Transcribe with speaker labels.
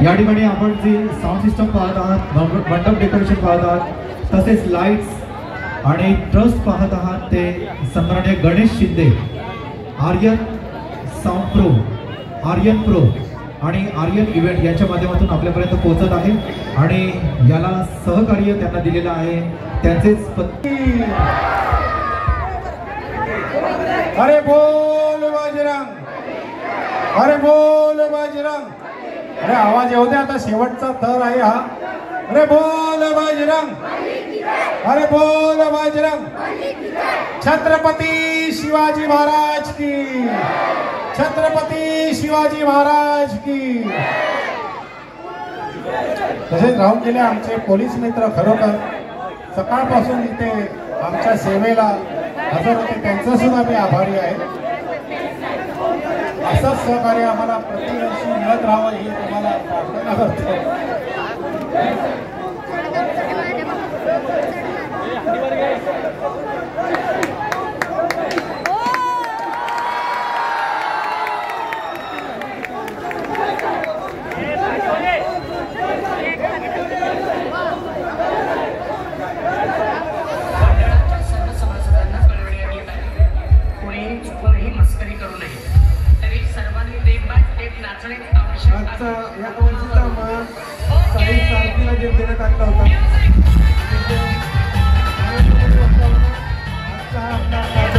Speaker 1: या ठिकाणी आपण जी साऊंड सिस्टम पाहत आहात, मंडप डेकोरेशन पाहत आहात, तसेच लाईट्स आणि ट्रस्ट पाहत आहात ते सन्माननीय Ganesh Shinde, Aryan sound pro, Aryan pro आणि आर्यन इव्हेंट यांच्या माध्यमातून आपल्यापर्यंत पोहोचत आहे आणि याला सहकार्य त्यांना दिलेलं आहे त्यांचेच पत्नी।
Speaker 2: अरे बोल बजरंग, अरे बोल बजरंग। अरे आवाज येऊ दे, आता शेवटचा थर आहे हा। अरे बोल बजरंग, अरे बोल बजरंग। छत्रपती शिवाजी महाराज की, छत्रपती शिवाजी महाराज की। तसेच राहून गेले आमचे पोलीस मित्र, खरोखर सकाळपासून इथे आमच्या सेवेला हजर होते, त्यांचा सुद्धा मी आभारी आहे। असंच सहकार्य आम्हाला प्रतिवर्षी मिळत राहावं ही तुम्हाला प्रार्थना करतो।
Speaker 3: या वर्षीचा मान 27 तारखेला जे देण्यात आला होता, आजचा हा आपला